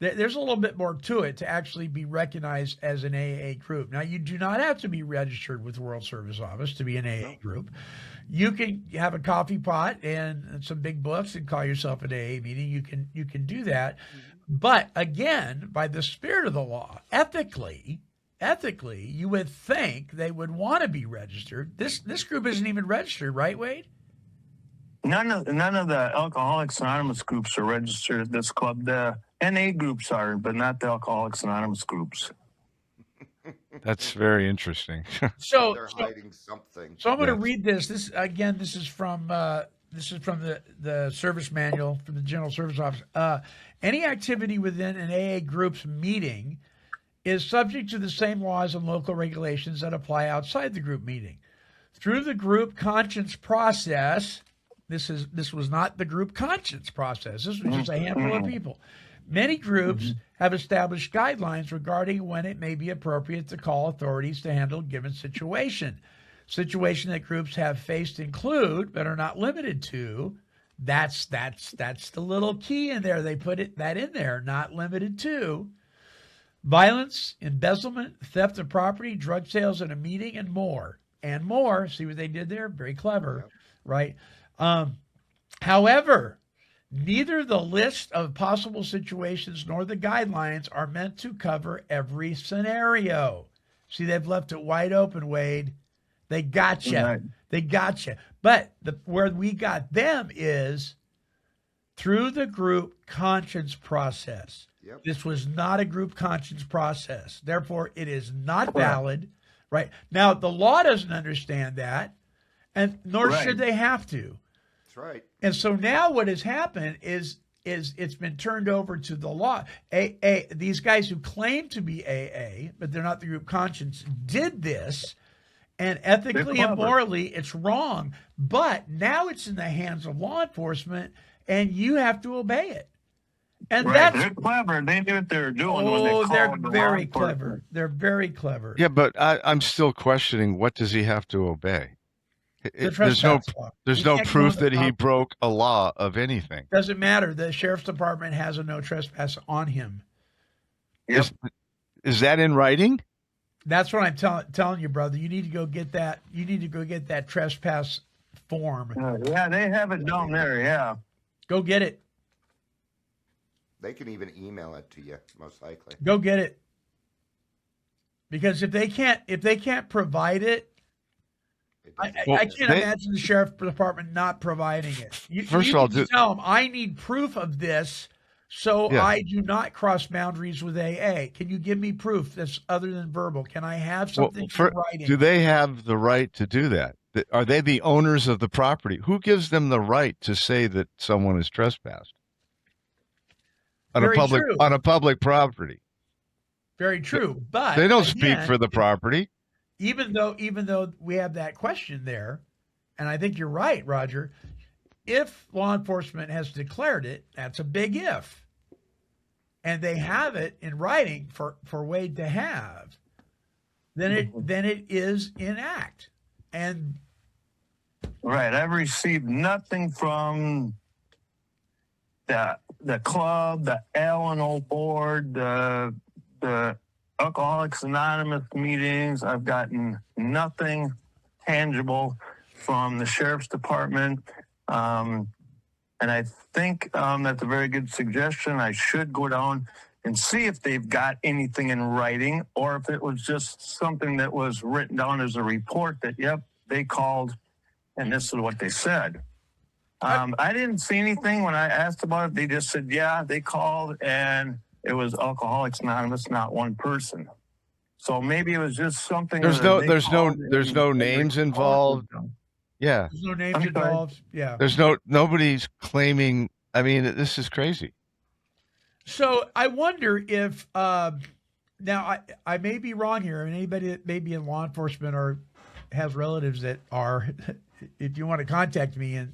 there's a little bit more to it to actually be recognized as an AA group. Now, you do not have to be registered with the World Service Office to be an AA group. You can have a coffee pot and some big books and call yourself an AA meeting. You can do that. But again, by the spirit of the law, ethically, you would think they would want to be registered. This group isn't even registered, right, Wade? None of the Alcoholics Anonymous groups are registered at this club. The NA groups are, but not the Alcoholics Anonymous groups. That's very interesting. So They're hiding something. So I'm going to read this. This is from the service manual from the General Service Office. Any activity within an AA group's meeting is subject to the same laws and local regulations that apply outside the group meeting. Through the group conscience process, this was not the group conscience process. This was just a handful of people. Many groups have established guidelines regarding when it may be appropriate to call authorities to handle a given situation. Situation that groups have faced include, but are not limited to, that's the little key in there. They put that in there, not limited to, violence, embezzlement, theft of property, drug sales at a meeting, and more. And more. See what they did there? Very clever, right? However, neither the list of possible situations nor the guidelines are meant to cover every scenario. See, they've left it wide open, Wade. They got you. Right. They got you. But where we got them is through the group conscience process. Yep. This was not a group conscience process. Therefore, it is not valid. Right. Now, the law doesn't understand that, and nor should they have to. That's right. And so now what has happened is it's been turned over to the law. These guys who claim to be AA, but they're not the group conscience, did this, and ethically and morally it's wrong. But now it's in the hands of law enforcement, and you have to obey it. And they're clever. They knew what they were doing. Oh, when they they're called very clever. They're very clever. Yeah, but I'm still questioning, what does he have to obey? The There's no trespass law. there's You no can't go proof on the that he property. broke a law of anything. Doesn't matter. The sheriff's department has a no trespass on him. Yep. Is that in writing? That's what I'm telling you, brother. You need to go get that. You need to go get that trespass form. Yeah, they have it down there. Yeah. Go get it. They can even email it to you, most likely. Go get it. Because if they can't provide it, I can't imagine the sheriff's department not providing it. First of all, tell them I need proof of this, so I do not cross boundaries with AA. Can you give me proof that's other than verbal? Can I have something in writing? Do they have the right to do that? Are they the owners of the property? Who gives them the right to say that someone is trespassed on a public property? Very true, but they don't speak for the property. Even though we have that question there, and I think you're right, Roger. If law enforcement has declared it, that's a big if, and they have it in writing for Wade to have, then it is in act. And right, I've received nothing from the club, the L&O board, the Alcoholics Anonymous meetings. I've gotten nothing tangible from the sheriff's department. And I think that's a very good suggestion. I should go down and see if they've got anything in writing, or if it was just something that was written down as a report that, yep, they called and this is what they said. I didn't see anything when I asked about it. They just said, yeah, they called and it was Alcoholics Anonymous, not one person. So maybe it was just something. There's no names involved. Yeah. There's no names involved. Yeah. Nobody's claiming. I mean, this is crazy. So I wonder if now I may be wrong here, and anybody that may be in law enforcement or has relatives that are, if you want to contact me and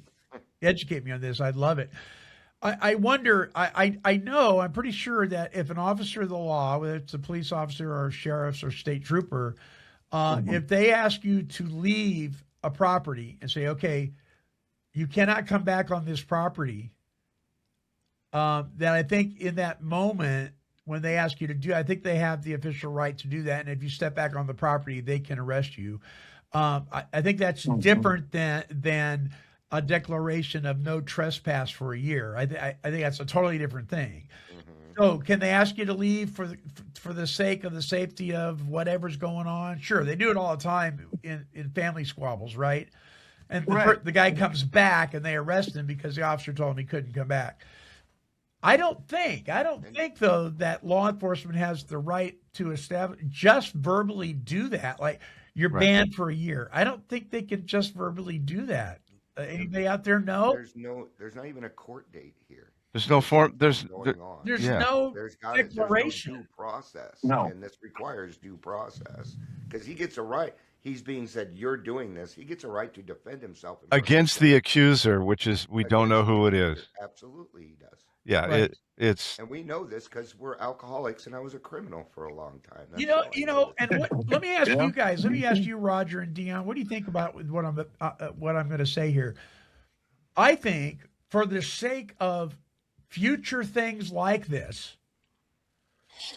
educate me on this, I'd love it. I wonder, I know, I'm pretty sure that if an officer of the law, whether it's a police officer or sheriff's or state trooper, if they ask you to leave a property and say, okay, you cannot come back on this property, then I think in that moment when they ask you to do, I think they have the official right to do that. And if you step back on the property, they can arrest you. I think that's different than a declaration of no trespass for a year. I think that's a totally different thing. So can they ask you to leave for the sake of the safety of whatever's going on? Sure, they do it all the time in family squabbles, right? And the guy comes back and they arrest him because the officer told him he couldn't come back. I don't think though that law enforcement has the right to establish, just verbally do that. Like you're banned for a year. I don't think they can just verbally do that. Anybody out there know? There's not even a court date here. There's no form. There's no declaration. There's no due process. No. And this requires due process because he gets a right. He's being said, you're doing this. He gets a right to defend himself against the accuser, which is we don't know who it is. Absolutely, he does. Yeah, right. It's. And we know this because we're alcoholics, and I was a criminal for a long time. And let me ask you guys. Let me ask you, Roger and Dion. What do you think about what I'm going to say here? I think, for the sake of future things like this,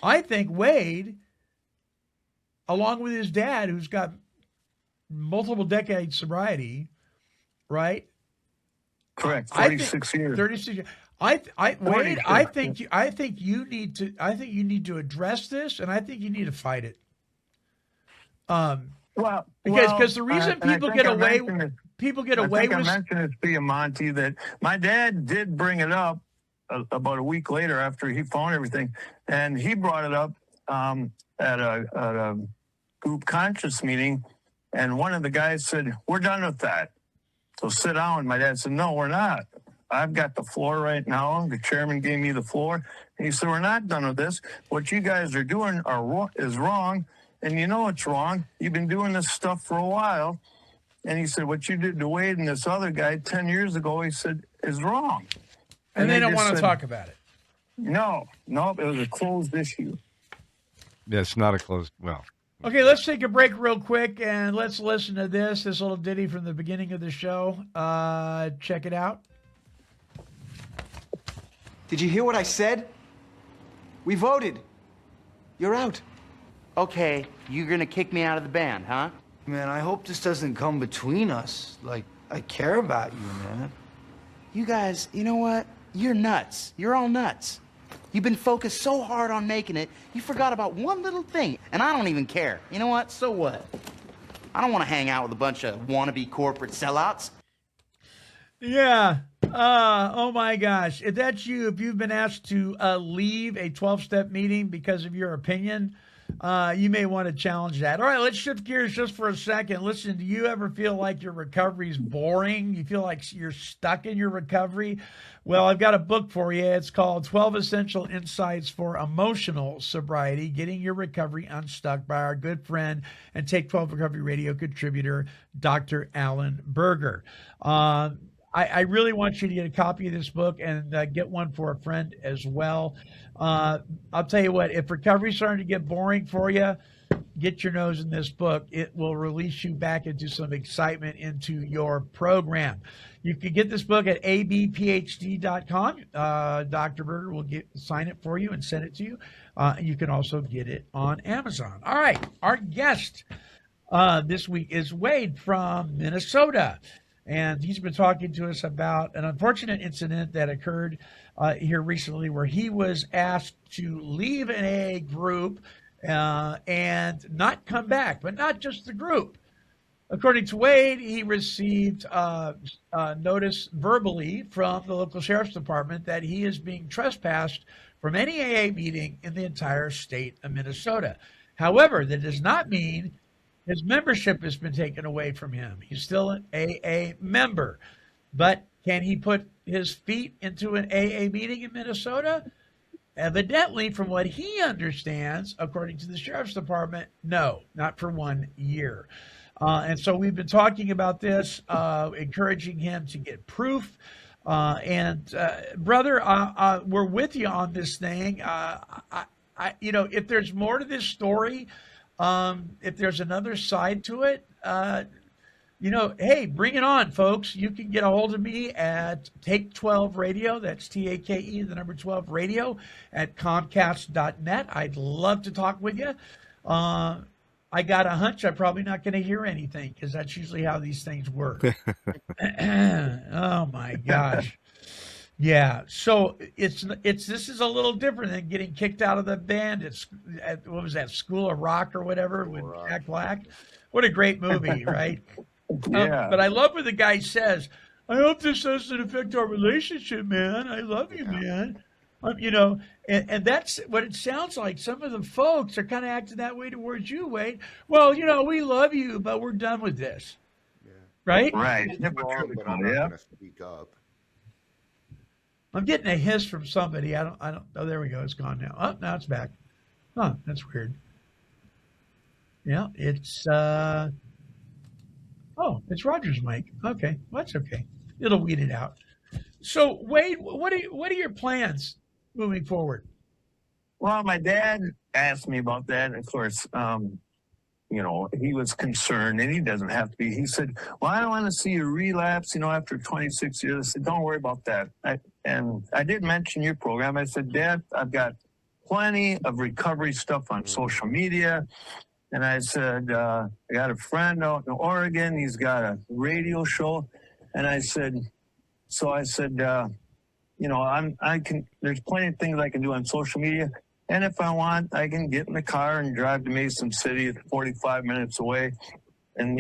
I think Wade, along with his dad, who's got multiple decades sobriety, right? Correct. 36 years. 36 years. Wade, I think you need to address this, and I think you need to fight it. Because the reason people get away with I mentioned it to you, Monty, that my dad did bring it up about a week later after he found everything, and he brought it up at a group conscience meeting, and one of the guys said, "We're done with that, so sit down." My dad said, "No, we're not. I've got the floor right now. The chairman gave me the floor." And he said, "We're not done with this. What you guys are doing is wrong, and you know it's wrong. You've been doing this stuff for a while." And he said, "What you did to Wade and this other guy 10 years ago," he said, "is wrong." And they don't want to talk about it. No, it was a closed issue. Yeah, it's not a closed. Well, Okay, let's take a break real quick and let's listen to this little ditty from the beginning of the show. Check it out. Did you hear what I said? We voted. You're out. Okay, you're gonna kick me out of the band, huh? Man, I hope this doesn't come between us. Like, I care about you, man. You guys, you know what? You're nuts. You're all nuts. You've been focused so hard on making it, you forgot about one little thing. And I don't even care. You know what? So what? I don't want to hang out with a bunch of wannabe corporate sellouts. Yeah. Oh my gosh. If that's you, if you've been asked to leave a 12-step meeting because of your opinion, you may want to challenge that. All right, let's shift gears just for a second. Listen, do you ever feel like your recovery is boring? You feel like you're stuck in your recovery? Well, I've got a book for you. It's called 12 Essential Insights for Emotional Sobriety, Getting Your Recovery Unstuck by our good friend and Take 12 Recovery Radio contributor, Dr. Alan Berger. I really want you to get a copy of this book and get one for a friend as well. I'll tell you what, if recovery's starting to get boring for you, get your nose in this book. It will release you back into some excitement into your program. You can get this book at abphd.com. Dr. Berger will sign it for you and send it to you. You can also get it on Amazon. All right, our guest this week is Wade from Minnesota. And he's been talking to us about an unfortunate incident that occurred here recently where he was asked to leave an AA group and not come back, but not just the group. According to Wade, he received notice verbally from the local sheriff's department that he is being trespassed from any AA meeting in the entire state of Minnesota. However, that does not mean his membership has been taken away from him. He's still an AA member. But can he put his feet into an AA meeting in Minnesota? Evidently, from what he understands, according to the sheriff's department, no, not for 1 year. And so we've been talking about this, encouraging him to get proof. Brother, we're with you on this thing. If there's more to this story, if there's another side to it, hey, bring it on, folks. You can get a hold of me at Take 12 Radio. That's TAKE, the number 12 radio at Comcast.net. I'd love to talk with you. I got a hunch I'm probably not going to hear anything because that's usually how these things work. Oh my gosh. Yeah, so this is a little different than getting kicked out of the band. What was that, School of Rock or whatever with Jack Black? What a great movie, right? Yeah. But I love what the guy says. I hope this doesn't affect our relationship, man. I love you, man. And that's what it sounds like. Some of the folks are kind of acting that way towards you, Wade. Well, we love you, but we're done with this. Yeah. Right? Right. It's wrong, but I'm not going to speak up. I'm getting a hiss from somebody. I don't. Oh, there we go. It's gone now. Oh, now it's back. Huh, that's weird. Yeah, it's it's Roger's mic. Okay, well, that's okay. It'll weed it out. So, Wade, what are your plans moving forward? Well, my dad asked me about that. And of course, he was concerned, and he doesn't have to be. He said, well, I don't want to see you relapse, after 26 years. I said, don't worry about that. I did mention your program. I said, Dad, I've got plenty of recovery stuff on social media. And I said, I got a friend out in Oregon. He's got a radio show. And I said, there's plenty of things I can do on social media. And if I want, I can get in the car and drive to Mason City. It's 45 minutes away. And,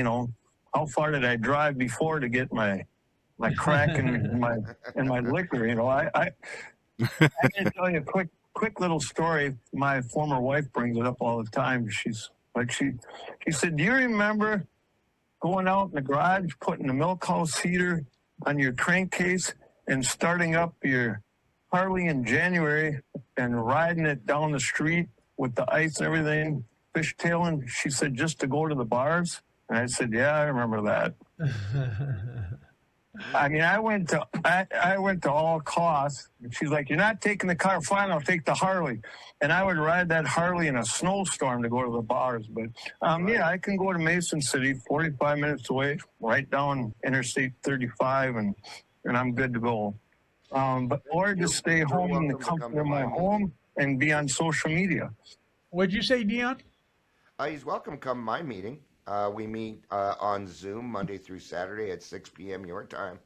how far did I drive before to get my crack and my liquor? I can tell you a quick little story. My former wife brings it up all the time. She said, do you remember going out in the garage, putting the milk house heater on your crankcase and starting up your Harley in January and riding it down the street with the ice and everything, fishtailing? She said, just to go to the bars? And I said, yeah, I remember that. I mean, I went to all costs. She's like, "You're not taking the car. Fine, I'll take the Harley." And I would ride that Harley in a snowstorm to go to the bars. But yeah, I can go to Mason City, 45 minutes away, right down Interstate 35, and I'm good to go. But or just stay home in the comfort of my home and be on social media. What'd you say, Dion? He's welcome to come to my meeting. We meet on Zoom Monday through Saturday at 6 p.m. your time.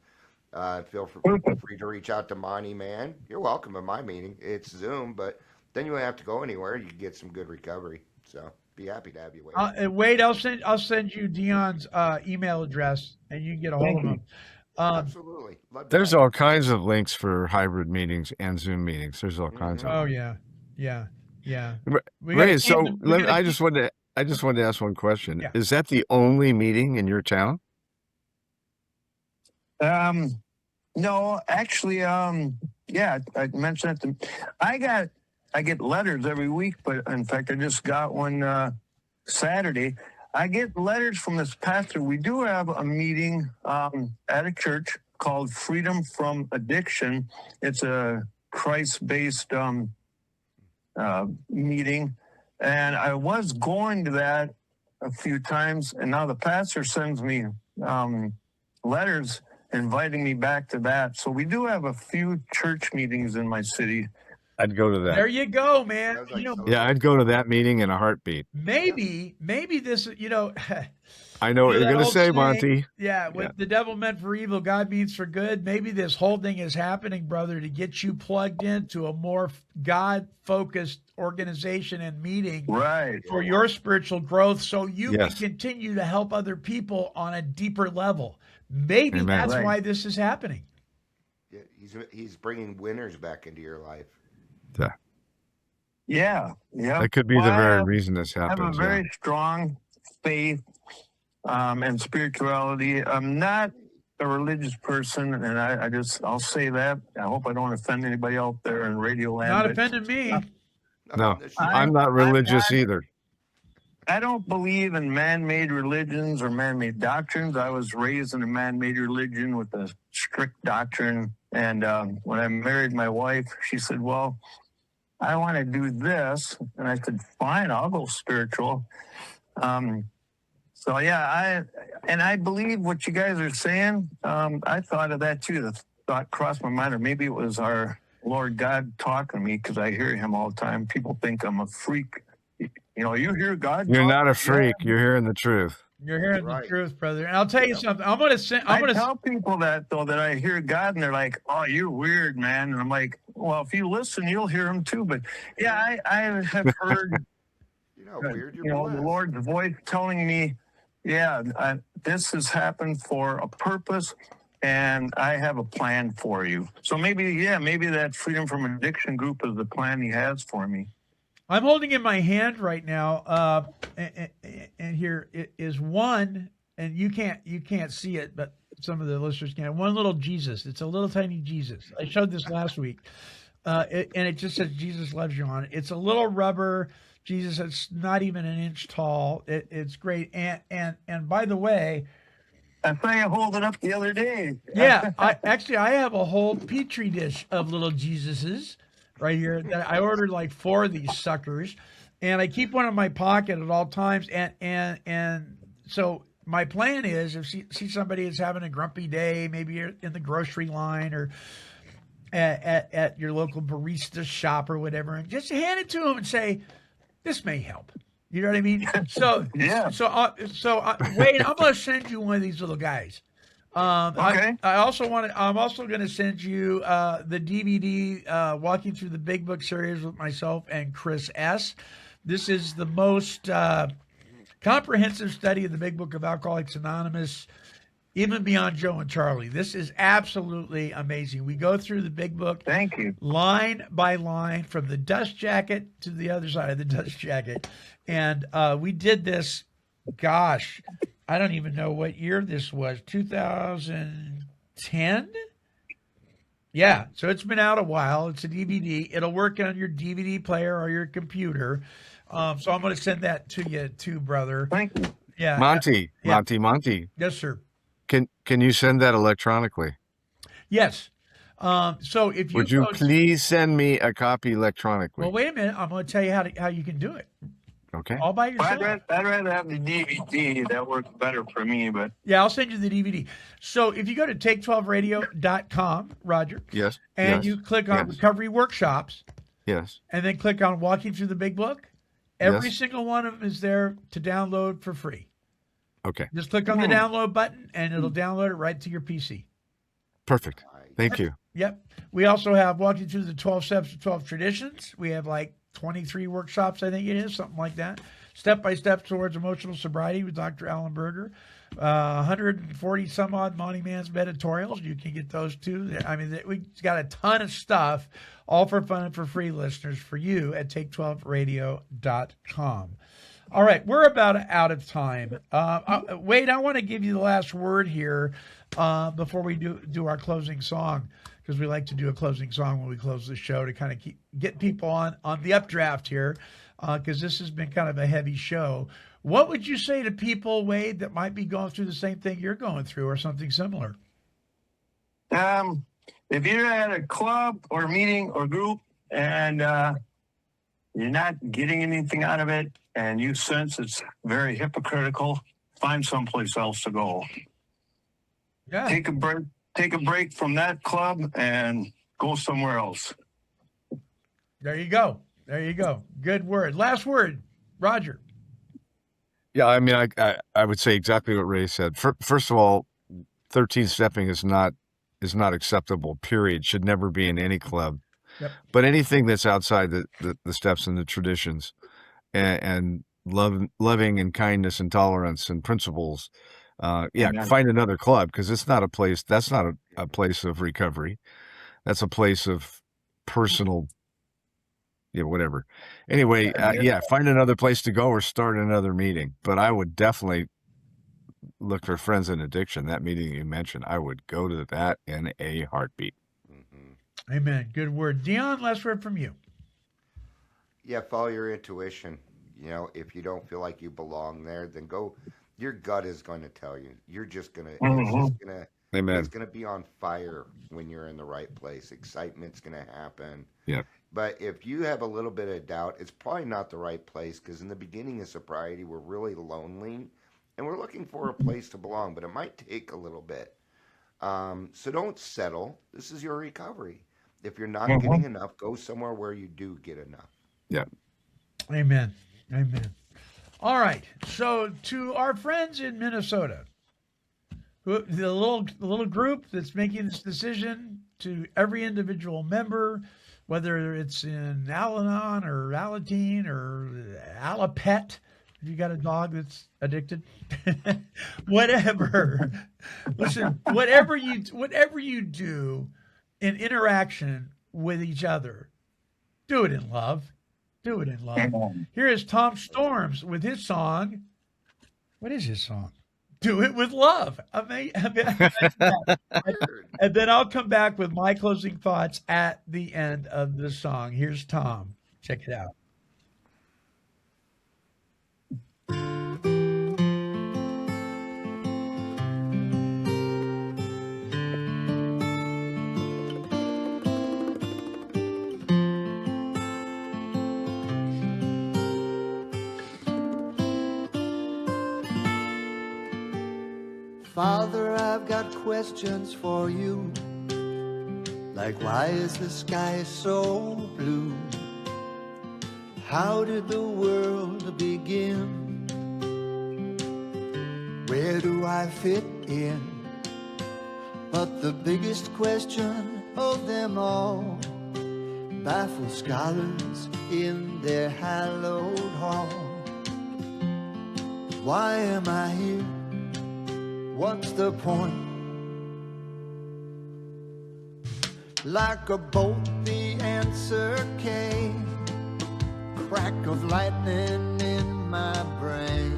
Feel free to reach out to Monty, man. You're welcome at my meeting. It's Zoom, but then you won't have to go anywhere. You can get some good recovery. So be happy to have you, Wade. Wade, I'll send you Dion's email address, and you can get a hold of him. Absolutely. There's all kinds of links for hybrid meetings and Zoom meetings. There's all kinds of. Oh yeah. Ray, so I just wanted to ask one question. Yeah. Is that the only meeting in your town? No, actually, yeah, I mentioned that. I get letters every week, but in fact, I just got one Saturday. I get letters from this pastor. We do have a meeting at a church called Freedom from Addiction. It's a Christ-based meeting, and I was going to that a few times, and now the pastor sends me letters inviting me back to that. So we do have a few church meetings in my city. I'd go to that. There you go, man. Yeah, I'd go to that meeting in a heartbeat. Maybe this, I know what you're going to say, saying, Monty. Yeah, what the devil meant for evil, God means for good. Maybe this whole thing is happening, brother, to get you plugged into a more God-focused organization and meeting for your spiritual growth, so you can continue to help other people on a deeper level. Maybe that's why this is happening. Yeah, he's bringing winners back into your life. Yeah. That could be the very reason this happens. I have a very strong faith and spirituality. I'm not a religious person, and I'll say that. I hope I don't offend anybody out there in radio land. Not offending me. No, I'm not religious either. I don't believe in man-made religions or man-made doctrines. I was raised in a man-made religion with a strict doctrine. And when I married my wife, she said, "Well, I want to do this." And I said, "Fine, I'll go spiritual." So yeah, I believe what you guys are saying. I thought of that too. The thought crossed my mind, or maybe it was our Lord God talking to me, because I hear him all the time. People think I'm a freak. You hear God. You're not a freak. You're hearing the truth. You're hearing the truth, brother. And I'll tell you something. I tell people that, though, that I hear God, and they're like, "Oh, you're weird, man." And I'm like, "Well, if you listen, you'll hear him too." But yeah, I have heard, weird. The Lord's voice telling me, this has happened for a purpose, and I have a plan for you. So maybe that Freedom from Addiction group is the plan he has for me. I'm holding in my hand right now, and here is one, and you can't see it, but some of the listeners can. One little Jesus. It's a little tiny Jesus. I showed this last week, and it just says "Jesus loves you" on it. It's a little rubber Jesus. It's not even an inch tall. It's great. And by the way, I saw you hold it up the other day. Yeah, I have a whole petri dish of little Jesuses right here that I ordered like 4 of these suckers, and I keep one in my pocket at all times. And so my plan is, if you see somebody that's having a grumpy day, maybe you're in the grocery line or at your local barista shop or whatever, and just hand it to them and say, "This may help." You know what I mean? So yeah. So Wade, I'm going to send you one of these little guys. Okay. I'm also going to send you the DVD Walking Through the Big Book series with myself and Chris S. This is the most comprehensive study of the Big Book of Alcoholics Anonymous, even beyond Joe and Charlie. This is absolutely amazing. We go through the Big Book. Thank you. Line by line, from the dust jacket to the other side of the dust jacket. And we did this, gosh, I don't even know what year this was, 2010? Yeah, so it's been out a while. It's a DVD. It'll work on your DVD player or your computer. So I'm going to send that to you too, brother. Thank you. Yeah. Monty. Yes, sir. Can you send that electronically? Yes. So if you Would you go to- please send me a copy electronically? well, wait a minute. I'm going to tell you how you can do it Okay. all by yourself. I'd rather have the DVD. That works better for me, but Yeah, I'll send you the DVD. So if you go to take12radio.com, Roger, Yes. and yes, you click on yes, Recovery Workshops, Yes. and then click on Walking Through the Big Book, every Yes. single one of them is there to download for free. Okay. Just click on the download button, and it'll download it right to your PC. Perfect. Thank you. Yep. We also have Walking Through the 12 Steps of 12 Traditions. We have like 23 workshops, I think it is, something like that. Step by Step Towards Emotional Sobriety with Dr. Alan Berger. 140 some odd Monty Man's editorials. You can get those too. I mean, we got a ton of stuff, all for fun and for free, listeners, for you at take12radio.com. All right, we're about out of time. Wade, I want to give you the last word here before we do our closing song, because we like to do a closing song when we close the show to kind of get people on the updraft here, because this has been kind of a heavy show. What would you say to people, Wade, that might be going through the same thing you're going through or something similar? If you're at a club or meeting or group and you're not getting anything out of it and you sense it's very hypocritical, find someplace else to go. Yeah. Take a break from that club and go somewhere else. There you go. Good word. Last word, Roger. Yeah, I mean, I would say exactly what Ray said. First of all, 13 stepping is not acceptable. Period. Should never be in any club. Yep. But anything that's outside the steps and the traditions, and loving and kindness and tolerance and principles, Amen. find another club, because it's not a place. That's not a place of recovery. That's a place of personal. Whatever. Anyway, find another place to go or start another meeting. But I would definitely look for Friends in Addiction. That meeting you mentioned, I would go to that in a heartbeat. Mm-hmm. Amen. Good word. Dion, last word from you. Yeah, follow your intuition. If you don't feel like you belong there, then go. Your gut is going to tell you. You're just gonna. It's just gonna. Amen. It's gonna be on fire when you're in the right place. Excitement's gonna happen. Yeah. But if you have a little bit of doubt, it's probably not the right place, because in the beginning of sobriety, we're really lonely and we're looking for a place to belong, but it might take a little bit. So don't settle. This is your recovery. If you're not getting enough, go somewhere where you do get enough. Yeah. Amen. All right. So to our friends in Minnesota, the little group that's making this decision, to every individual member, whether it's in Al-Anon or Alateen or Alapet, if you got a dog that's addicted, whatever. Listen, whatever you do in interaction with each other, do it in love. Do it in love. Here is Tom Storms with his song. What is his song? Do It With Love. And then I'll come back with my closing thoughts at the end of the song. Here's Tom. Check it out. Father, I've got questions for you, like why is the sky so blue? How did the world begin? Where do I fit in? But the biggest question of them all baffles scholars in their hallowed hall. Why am I here? What's the point? Like a bolt, the answer came. Crack of lightning in my brain.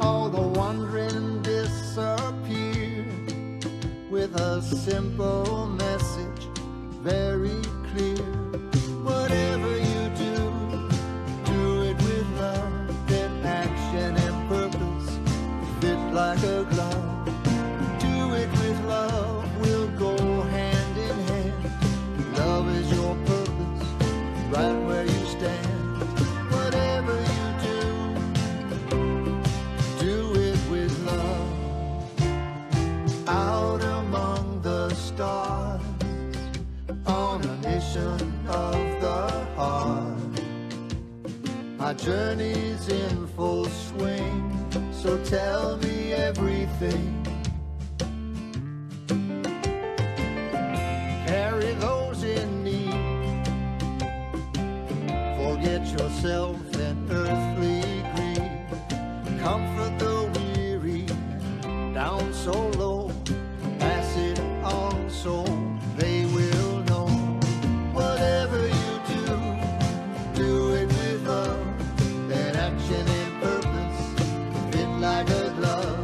All the wondering disappeared with a simple message, very clear. Whatever you do, do it with love. Then action and purpose fit like a glove. My journey's in full swing, so tell me everything. Carry those in need. Forget yourself and earthly greed. Comfort the weary, down so low. Pass it on so they will know. Whatever you do it with love. That action and purpose fit like a glove.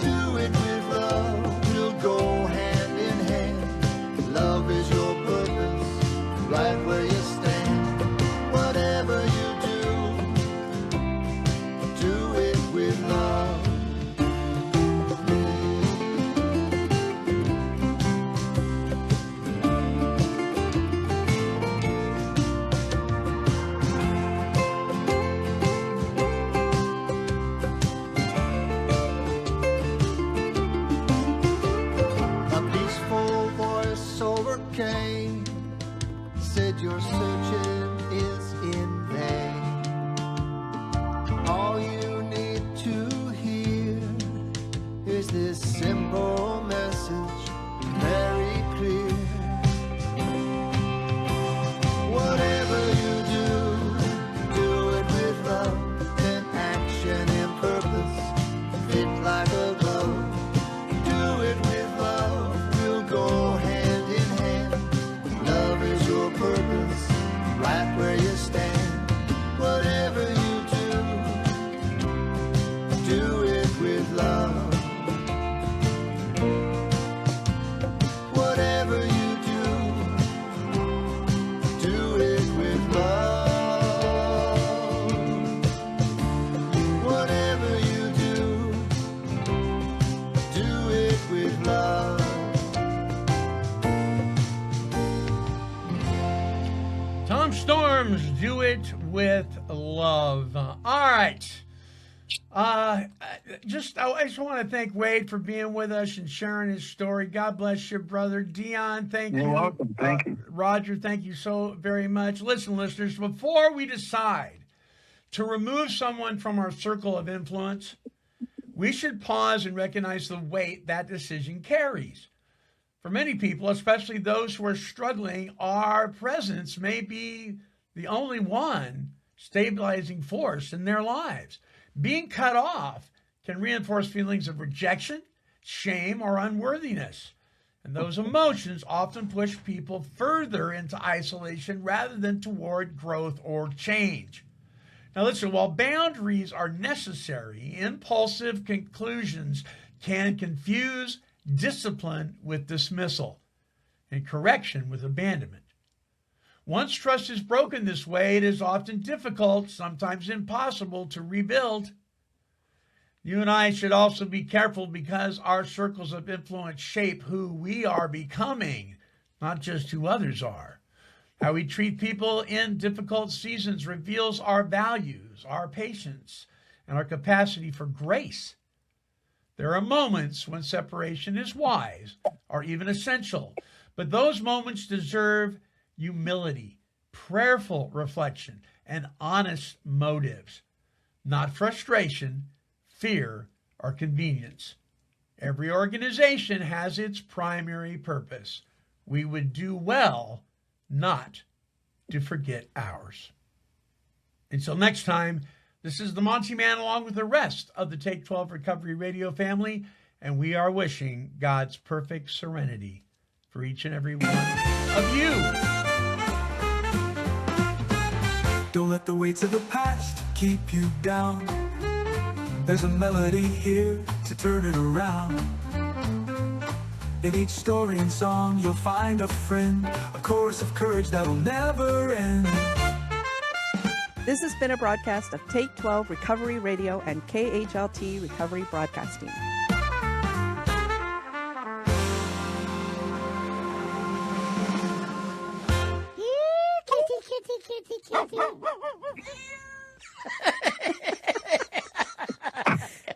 Do it with love, we'll go hand in hand. Love is your purpose, right where you stand. Whatever you do it with love. A peaceful voice overcame, said your searching is in vain. All you need to hear is this simple message, very clear. Whatever you do it with love, then action and purpose fit like a glove. Do it with love, we'll go hand in hand. Love is your purpose, right where you stand. Whatever you do it with love. Whatever you do it with love. Whatever you do it with love. Tom Storms, Do It With Love. All right. I just want to thank Wade for being with us and sharing his story. God bless you, brother. Dion, thank you. You're welcome. Thank you. Roger, thank you so very much. Listen, listeners, before we decide to remove someone from our circle of influence, we should pause and recognize the weight that decision carries. For many people, especially those who are struggling, our presence may be the only one stabilizing force in their lives. Being cut off can reinforce feelings of rejection, shame, or unworthiness. And those emotions often push people further into isolation rather than toward growth or change. Now listen, while boundaries are necessary, impulsive conclusions can confuse discipline with dismissal and correction with abandonment. Once trust is broken this way, it is often difficult, sometimes impossible, to rebuild. You and I should also be careful because our circles of influence shape who we are becoming, not just who others are. How we treat people in difficult seasons reveals our values, our patience, and our capacity for grace. There are moments when separation is wise or even essential, but those moments deserve humility, prayerful reflection, and honest motives, not frustration, fear, or convenience. Every organization has its primary purpose. We would do well not to forget ours. Until next time, this is the Monty Man along with the rest of the Take 12 Recovery Radio family, and we are wishing God's perfect serenity for each and every one of you. Don't let the weights of the past keep you down. There's a melody here to turn it around. In each story and song you'll find a friend, a chorus of courage that'll never end. This has been a broadcast of Take 12 Recovery Radio and KHLT Recovery Broadcasting.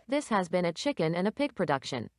This has been a Chicken and a Pig production.